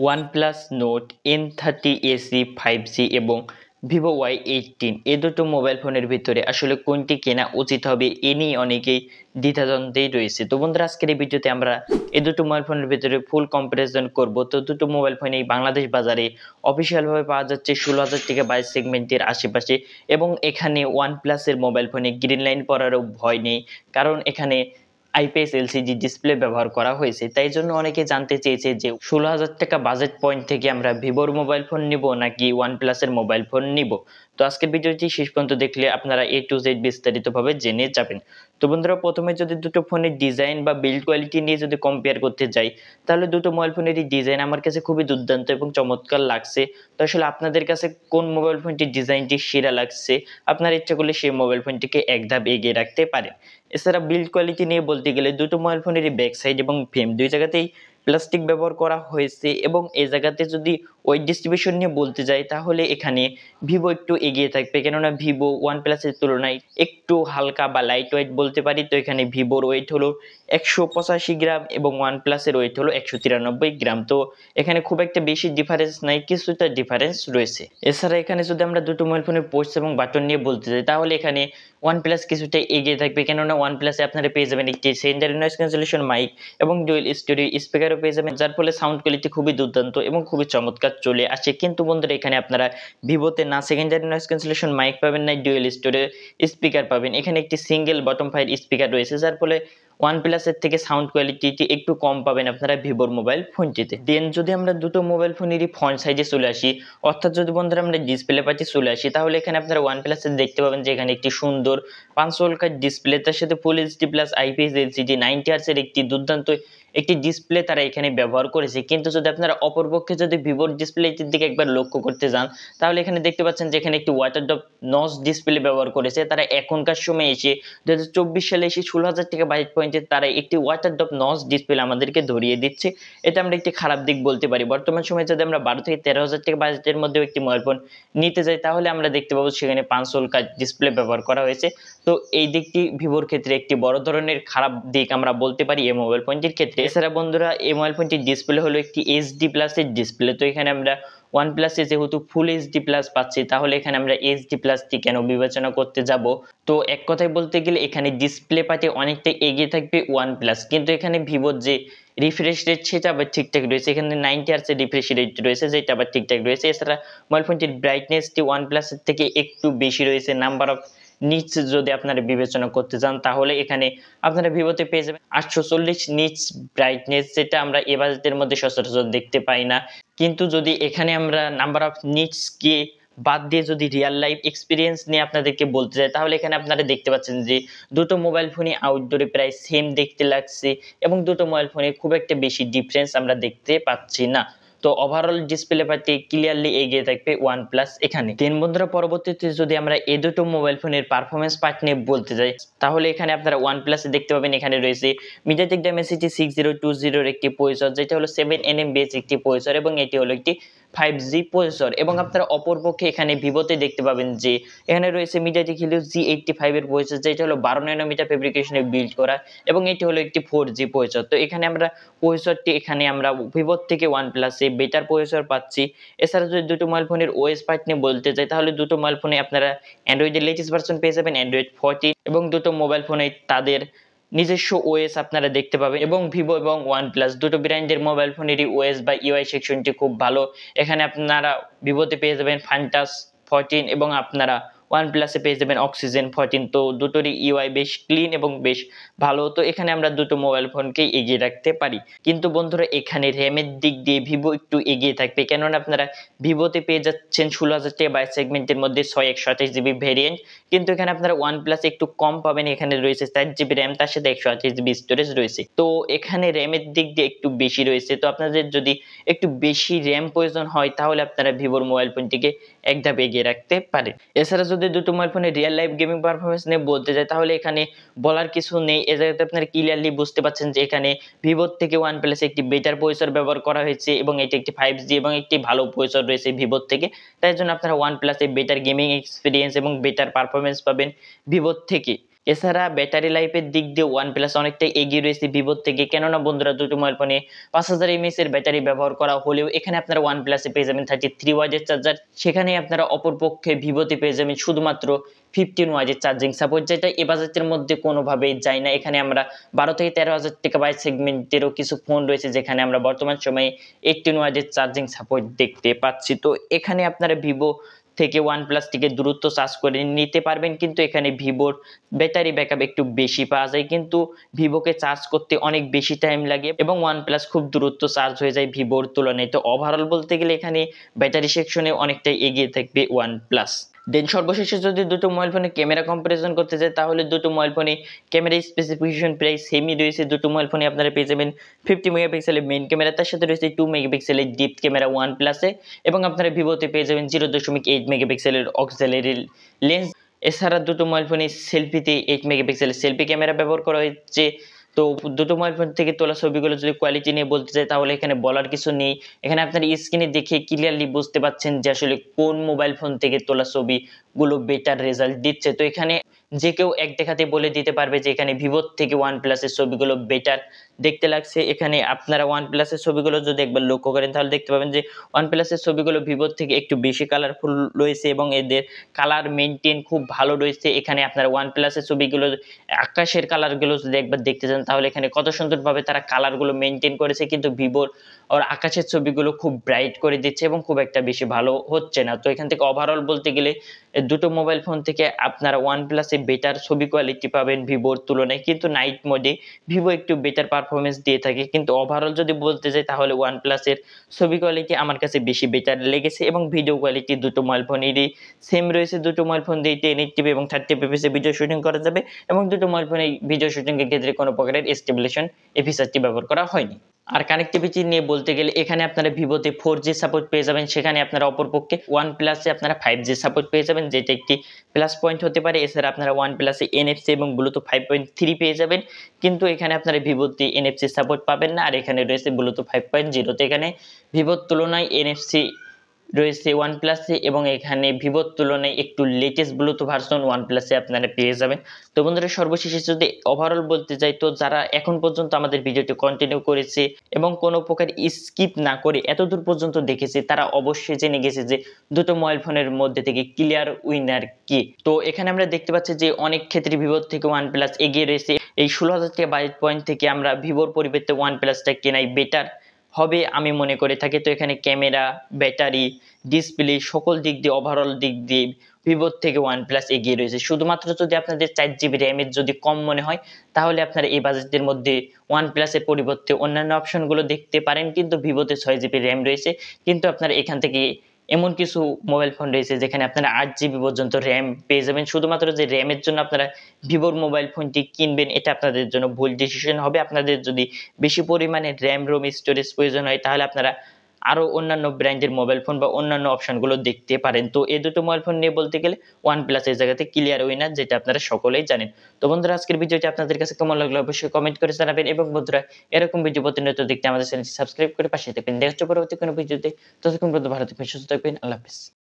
OnePlus note N30 AC 5G এবং Vivo Y18 এ দুটো mobile ফোনের ভিতরে আসলে কোনটি কেনা উচিত হবে এ নিয়ে অনেকেই দ্বিধাদ্বন্দ্বেই রয়েছে। তো বন্ধুরা, আজকের এই ভিডিওতে আমরা এই দুটো মোবাইল ফোনের ভিতরে ফুল কম্পারিজন করব। তো দুটো মোবাইল ফোন এই বাংলাদেশ বাজারে অফিসিয়াল ভাবে পাওয়া যাচ্ছে 16,000 থেকে 22 সেগমেন্টের আশেপাশে, এবং এখানে ওয়ানপ্লাসের মোবাইল ফোনে গ্রিন লাইন পড়ারও ভয় নেই, কারণ এখানে আইপিএস এলসিডি ডিসপ্লে ব্যবহার করা হয়েছে। তাই জন্য অনেকে জানতে চেয়েছে যে 16,000 টাকা বাজেট পয়েন্ট থেকে আমরা ভিভোর মোবাইল ফোন নিব নাকি ওয়ানপ্লাসের মোবাইল ফোন নিব। তো আজকের ভিডিওটি শেষ পর্যন্ত দেখলে আপনারা এ টু জেড বিস্তারিতভাবে জেনে যাবেন। তো বন্ধুরা, প্রথমে যদি দুটো ফোনের ডিজাইন বা বিল্ড কোয়ালিটি নিয়ে যদি কম্পেয়ার করতে যাই, তাহলে দুটো মোবাইল ফোনেরই ডিজাইন আমার কাছে খুবই দুর্দান্ত এবং চমৎকার লাগছে। তো আসলে আপনাদের কাছে কোন মোবাইল ফোনটির ডিজাইনটি সেরা লাগছে, আপনার ইচ্ছা করলে সেই মোবাইল ফোনটিকে এক ধাপ এগিয়ে রাখতে পারেন। এছাড়া বিল্ড কোয়ালিটি নিয়ে বলতে গেলে দুটো মোবাইল ফোনেরই ব্যাক সাইড এবং ফ্রেম দুই জায়গাতেই প্লাস্টিক ব্যবহার করা হয়েছে, এবং এই জায়গাতে যদি ওয়েট ডিস্ট্রিবিউশন নিয়ে বলতে যাই তাহলে এখানে ভিভো একটু এগিয়ে থাকবে, কেননা ভিভো ওয়ানপ্লাসের তুলনায় একটু হালকা বা লাইট ওয়েট বলতে পারি। তো এখানে ভিভোর ওয়েট হলো 185 গ্রাম এবং ওয়ানপ্লাসের ওয়েট হলো 193 গ্রাম। তো এখানে খুব একটা বেশি ডিফারেন্স নাই, কিছুটা ডিফারেন্স রয়েছে। এছাড়া এখানে যদি আমরা দুটো মোবাইল ফোনের পোর্টস এবং বাটন নিয়ে বলতে যাই তাহলে এখানে ওয়ানপ্লাস কিছুটা এগিয়ে থাকবে, কেননা ওয়ানপ্লাসে আপনারা পেয়ে যাবেন একটি সেকেন্ডারি নয়েজ ক্যান্সেলেশন মাইক এবং ডুয়েল স্টুডিও স্পিকারও পেয়ে যাবেন, যার ফলে সাউন্ড কোয়ালিটি খুবই দুর্দান্ত এবং খুবই চমৎকার চলে আসে। কিন্তু বন্ধুরা, এখানে আপনারা ভিভোতে না সেকেন্ডারি নয়েজ ক্যান্সেলেশন মাইক পাবেন, না ডুয়েল স্টুডিও স্পিকার পাবেন। এখানে একটি সিঙ্গেল বটম ফাইল স্পিকার রয়েছে, যার ফলে ওয়ানপ্লাসের থেকে সাউন্ড কোয়ালিটিটি একটু কম পাবেন আপনারা ভিভোর মোবাইল ফোনটিতে। দেন যদি আমরা দুটো মোবাইল ফোনেরই ফ্রন্ট সাইডে চলে আসি, অর্থাৎ যদি বন্ধুরা আমরা ডিসপ্লে পার্টি চলে আসি, তাহলে এখানে আপনারা ওয়ানপ্লাসের দেখতে পাবেন যে এখানে একটি সুন্দর 500 ডিসপ্লে, তার সাথে full HD plus IPS LCD 90 হার্টজের একটি দুর্দান্ত একটি ডিসপ্লে তারা এখানে ব্যবহার করেছে। কিন্তু যদি আপনারা অপরপক্ষে যদি ভিভোর ডিসপ্লেটির দিকে একবার লক্ষ্য করতে যান, তাহলে এখানে দেখতে পাচ্ছেন যে এখানে একটি ওয়াটার ড্রপ নচ ডিসপ্লে ব্যবহার করেছে তারা। এখনকার সময় এসে 2024 সালে এসে 16,000 টাকা বাজেট পয়েন্টে তারা একটি ওয়াটার ড্রপ নচ ডিসপ্লে আমাদেরকে ধরিয়ে দিচ্ছে। এটা আমরা একটি খারাপ দিক বলতে পারি। বর্তমান সময়ে যদি আমরা 12 থেকে 13,000 টাকা বাজেটের মধ্যেও একটি মোবাইল ফোন নিতে যাই, তাহলে আমরা দেখতে পাবো সেখানে 500 ডিসপ্লে ব্যবহার করা হয়েছে। তো এই দিকটি ভিভোর ক্ষেত্রে একটি বড় ধরনের খারাপ দিক আমরা বলতে পারি এই মোবাইল ফোনটির ক্ষেত্রে। এছাড়া বন্ধুরা, এই মোবাইল ফোনটির ডিসপ্লে হলো একটি এইচডি প্লাসের ডিসপ্লে। তো এখানে আমরা ওয়ানপ্লাসে যেহেতু ফুল এইচডি প্লাস পাচ্ছি, তাহলে এখানে আমরা এইচডি প্লাসটি কেন বিবেচনা করতে যাব। তো এক কথায় বলতে গেলে এখানে ডিসপ্লে পার্টে অনেকটা এগিয়ে থাকবে ওয়ানপ্লাস, কিন্তু এখানে ভিভোর যে রিফ্রেশ রেট সেটা আবার ঠিকঠাক রয়েছে। এখানে 90 হার্টজের রিফ্রেশ রেট রয়েছে, যেটা আবার ঠিকঠাক রয়েছে। এছাড়া মোবাইল ফোনটির ব্রাইটনেসটি ওয়ানপ্লাসের থেকে একটু বেশি রয়েছে। নাম্বার অফ নিটস যদি আপনারা বিবেচনা করতে চান, তাহলে এখানে আপনারা ভিভোতে পেয়ে যাবেন 840 নিটস ব্রাইটনেস, যেটা আমরা এ বাজেটের মধ্যে সচরাচর দেখতে পাই না। কিন্তু যদি এখানে আমরা নাম্বার অফ নিটসকে বাদ দিয়ে যদি রিয়েল লাইফ এক্সপিরিয়েন্স নিয়ে আপনাদেরকে বলতে চাই, তাহলে এখানে আপনারা দেখতে পাচ্ছেন যে দুটো মোবাইল ফোনই আউটডোরে প্রায় সেম দেখতে লাগছে, এবং দুটো মোবাইল ফোনে খুব একটা বেশি ডিফারেন্স আমরা দেখতে পাচ্ছি না। তো ওভারঅল ডিসপ্লে পার্টি ক্লিয়ারলি এগিয়ে থাকবে ওয়ানপ্লাস এখানে। দেন বন্ধুরা, পরবর্তীতে যদি আমরা এই দুটো মোবাইল ফোনের পারফরমেন্স পার্ট নিয়ে বলতে যাই, তাহলে এখানে আপনারা ওয়ানপ্লাসে দেখতে পাবেন এখানে রয়েছে মিডিয়াটেক ডাইমেনসিটি 6020 একটি প্রসেসর, যেটা হলো 7nm বেস একটি প্রসেসর, এবং এটি হলো একটি 5G প্রসেসর। এবং আপনারা অপরপক্ষে এখানে ভিভোতে দেখতে পাবেন যে এখানে রয়েছে মিডিয়াটেক হিলিও G85 এর প্রসেসর, যেটা হলো 12 ন্যানোমিটার ফেব্রিকেশনে বিল্ড করা, এবং এটি হলো একটি 4G প্রসেসর। তো এখানে আমরা প্রসেসরটি এখানে আমরা ভিভোর থেকে ওয়ানপ্লাসে বেটার প্রসেসর পাচ্ছি। এছাড়া যদি দুটো মোবাইল ফোনের ওএস পার্ট নিয়ে বলতে চাই, তাহলে দুটো মোবাইল ফোনে আপনারা অ্যান্ড্রয়েডের লেটেস্ট ভার্সন পেয়ে যাবেন, অ্যান্ড্রয়েড 14, এবং দুটো মোবাইল ফোনে তাদের নিজস্ব ওএস আপনারা দেখতে পাবেন। এবং ভিভো এবং ওয়ানপ্লাস দুটো ব্র্যান্ডের মোবাইল ফোনেরই ওএস বা ইউআই সেকশনটি খুব ভালো। এখানে আপনারা ভিভোতে পেয়ে যাবেন ফ্যান্টাস 14, এবং আপনারা ওয়ানপ্লাসে পেয়ে যাবেন অক্সিজেন 14। তো দুটোরই ইউআই বেশ ক্লিন এবং বেশ ভালো। তো এখানে আমরা দুটো মোবাইল ফোনকেই এগিয়ে রাখতে পারি। কিন্তু বন্ধুরা, এখানে র্যামের দিক দিয়ে ভিভো একটু এগিয়ে থাকবে, কেননা আপনারা ভিভোতে পেয়ে যাচ্ছেন 16,000 টাকা 22 সেগমেন্টের মধ্যে 128GB ভেরিয়েন্ট, কিন্তু এখানে আপনারা ওয়ানপ্লাসে একটু কম পাবেন। এখানে রয়েছে 4GB র্যাম, তার সাথে 128GB স্টোরেজ রয়েছে। তো এখানে র্যামের দিক দিয়ে একটু বেশি রয়েছে। তো আপনাদের যদি একটু বেশি র্যাম প্রয়োজন হয়, তাহলে আপনারা ভিভোর মোবাইল ফোনটিকে এক ধাপ এগিয়ে রাখতে পারেন। এছাড়া যদি দুটো মোবাইল ফোনে রিয়েল লাইফ গেমিং পারফরমেন্স নিয়ে বলতে যায়, তাহলে এখানে বলার কিছু নেই। এ জায়গাতে আপনারা ক্লিয়ারলি বুঝতে পাচ্ছেন যে এখানে ভিভোর থেকে ওয়ানপ্লাসে একটি বেটার প্রসেসর ব্যবহার করা হয়েছে, এবং এটি একটি 5G এবং একটি ভালো প্রসেসর রয়েছে ভিভোর থেকে। তাই জন্য আপনারা ওয়ানপ্লাসে বেটার গেমিং এক্সপিরিয়েন্স এবং বেটার পারফরমেন্স পাবেন ভিভোর থেকে। এছাড়া ব্যাটারি লাইফের দিক দিয়ে OnePlus অনেকটাই এগিয়ে রয়েছে ভিভোর থেকে, কেননা বন্ধুরা দুটো মোবাইল ফোনে 5000 mAh এর ব্যাটারি ব্যবহার করা হলেও এখানে আপনারা OnePlus এ পেয়ে যাবেন 33 ওয়াটের চার্জার, সেখানে আপনারা অপরপক্ষে ভিভোতে পেয়ে যাবেন শুধুমাত্র 15 ওয়াটের চার্জিং সাপোর্ট, যেটা এ বাজেটের মধ্যে কোনোভাবেই যায় না। এখানে আমরা 12 থেকে 13,000 টাকা বাই সেগমেন্টেরও কিছু ফোন রয়েছে যেখানে আমরা বর্তমান সময়ে 18 ওয়াটের চার্জিং সাপোর্ট দেখতে পাচ্ছি। তো এখানে আপনারা ভিভো থেকে OnePlus থেকে দ্রুত চার্জ করে নিতে পারবেন, কিন্তু এখানে ভিভোর ব্যাটারি ব্যাকআপ একটু বেশি পাওয়া যায়, কিন্তু ভিভোকে চার্জ করতে অনেক বেশি টাইম লাগে এবং OnePlus খুব দ্রুত চার্জ হয়ে যায় ভিভোর তুলনায়। তো ওভারঅল বলতে গেলে এখানে ব্যাটারি সেকশনে অনেকটাই এগিয়ে থাকবে OnePlus। দেন সর্বশেষে যদি দুটো মোবাইল ফোনে ক্যামেরা কম্পারিজন করতে চাই তাহলে দুটো মোবাইল ফোনে ক্যামেরা স্পেসিফিকেশন প্রায় সেমই রয়েছে। দুটো মোবাইল ফোনে আপনারা পেয়ে যাবেন 50 মেগাপিক্সেলের মেইন ক্যামেরা, তার সাথে রয়েছে 2 মেগাপিক্সেলের ডিপ ক্যামেরা OnePlus এ, এবং আপনারা ভিভোতে পেয়ে যাবেন 0.8 মেগাপিক্সেলের অক্সিলারি লেন্স। এছাড়া দুটো মোবাইল ফোনে সেলফিতে 8 মেগাপিক্সেলের সেলফি ক্যামেরা ব্যবহার করা হয়েছে। তো দুটো মোবাইল ফোন থেকে তোলা ছবিগুলো যদি কোয়ালিটি নিয়ে বলতে চাই তাহলে এখানে বলার কিছু নেই। এখানে আপনার স্ক্রিনে দেখে ক্লিয়ারলি বুঝতে পাচ্ছেন যে আসলে কোন মোবাইল ফোন থেকে তোলা ছবিগুলো বেটার রেজাল্ট দিচ্ছে। তো এখানে যে কেউ এক দেখাতে বলে দিতে পারবে যে এখানে ভিভোর থেকে OnePlus এর ছবিগুলো বেটার দেখতে লাগছে। এখানে আপনারা OnePlus এর ছবিগুলো যদি একবার লক্ষ্য করেন তাহলে দেখতে পাবেন যে OnePlus এর ছবিগুলো ভিভোর থেকে একটু বেশি কালারফুল রয়েছে এবং এদের কালার মেইনটেইন খুব ভালো রয়েছে। এখানে আপনারা OnePlus এর ছবিগুলো আকাশের কালারগুলো যদি একবার দেখতে চান তাহলে এখানে কত সুন্দরভাবে তারা কালারগুলো মেইনটেইন করেছে, কিন্তু ভিভোর আকাশের ছবিগুলো খুব ব্রাইট করে দিচ্ছে এবং খুব একটা বেশি ভালো হচ্ছে না। তো এখান থেকে ওভারঅল বলতে গেলে দুটো মোবাইল ফোন থেকে আপনারা OnePlus এ বেটার ছবি কোয়ালিটি পাবেন ভিভোর তুলনায়, কিন্তু নাইট মোডে ভিভো একটু বেটার পারফরমেন্স দিয়ে থাকে। কিন্তু ওভারঅল যদি বলতে যাই তাহলে OnePlus এর ছবি কোয়ালিটি আমার কাছে বেশি বেটার লেগেছে এবং ভিডিও কোয়ালিটি দুটো মোবাইল ফোনেরই সেম রয়েছে। দুটো মোবাইল ফোন দিয়ে 1080p এবং 30fps এ ভিডিও শুটিং করা যাবে এবং দুটো মোবাইল ফোনে ভিডিও শুটিং এর ক্ষেত্রে কোনো প্রকারের স্টেবিলাইজেশন এই ফিচারটি ব্যবহার করা হয়নি। আর কানেক্টিভিটি নিয়ে বলতে গেলে এখানে আপনারা ভিভোতে 4G সাপোর্ট পেয়ে যাবেন, সেখানে আপনারা অপরপক্ষে OnePlus এ আপনারা 5G সাপোর্ট পেয়ে যাবেন, যেটা একটি প্লাস পয়েন্ট হতে পারে। এছাড়া আপনারা OnePlus এ NFC এবং ব্লুটুথ 5.3 পেয়ে যাবেন, কিন্তু এখানে আপনারা ভিভোতে NFC সাপোর্ট পাবেন না, আর এখানে রয়েছে ব্লুটুথ 5.0। তো এখানে ভিভোর তুলনায় NFC রয়েছে OnePlus এ এবং এখানে ভিভোর তুলনায় একটু লেটেস্ট ব্লুটুথ ভার্সন OnePlus এ আপনারা পেয়ে যাবেন। তো বন্ধুরা সর্বশেষে যদি ওভারঅল বলতে যাই, তো যারা এখন পর্যন্ত আমাদের ভিডিওটি কন্টিনিউ করেছে এবং কোনো প্রকার স্কিপ না করে এতদূর পর্যন্ত দেখেছে তারা অবশ্যই জেনে গেছে যে দুটো মোবাইল ফোনের মধ্যে থেকে ক্লিয়ার উইনার কি। তো এখানে আমরা দেখতে পাচ্ছি যে অনেক ক্ষেত্রে ভিভোর থেকে OnePlus এগিয়ে রয়েছে। এই 16,000 টাকা বাজেট পয়েন্ট থেকে আমরা ভিভোর পরিবর্তে OnePlus-টা কেনাই বেটার হবে আমি মনে করে থাকি। তো এখানে ক্যামেরা, ব্যাটারি, ডিসপ্লে সকল দিক দিয়ে ওভারঅল দিক দিয়ে ভিভোর থেকে OnePlus এগিয়ে রয়েছে। শুধুমাত্র যদি আপনাদের 4GB র্যামের যদি কম মনে হয় তাহলে আপনারা এই বাজেটের মধ্যে OnePlus এর পরিবর্তে অন্যান্য অপশনগুলো দেখতে পারেন, কিন্তু ভিভোতে 6GB র্যাম রয়েছে, কিন্তু আপনারা এখান থেকে এমন কিছু মোবাইল ফোন রয়েছে যেখানে আপনারা 8GB পর্যন্ত র্যাম পেয়ে যাবেন। শুধুমাত্র যে র্যামের জন্য আপনারা ভিভোর মোবাইল ফোনটি কিনবেন এটা আপনাদের জন্য ভুল ডিসিশন হবে। আপনাদের যদি বেশি পরিমাণে র্যাম রোম স্টোরেজ প্রয়োজন হয় তাহলে আপনারা আরো অন্যান্য ব্র্যান্ডের মোবাইল ফোন বা অন্যান্য অপশনগুলো দেখতে পারেন। তো এই দুটো মোবাইল ফোন নিয়ে বলতে গেলে OnePlus এই জায়গাতে ক্লিয়ার উইনার, যেটা আপনারা সকলেই জানেন। তো বন্ধুরা আজকের ভিডিওটি আপনাদের কাছে কেমন লাগলো অবশ্যই কমেন্ট করে জানাবেন এবং বন্ধুরা এরকম ভিডিও প্রতিনিয়ত দেখতে আমাদের চ্যানেলটি সাবস্ক্রাইব করে পাশে থাকবেন। দেখা হচ্ছে পরবর্তী কোনো ভিডিওতে। ততক্ষণ পর্যন্ত ভালো থাকবেন, সুস্থ থাকবেন। আল্লাহ হাফেজ।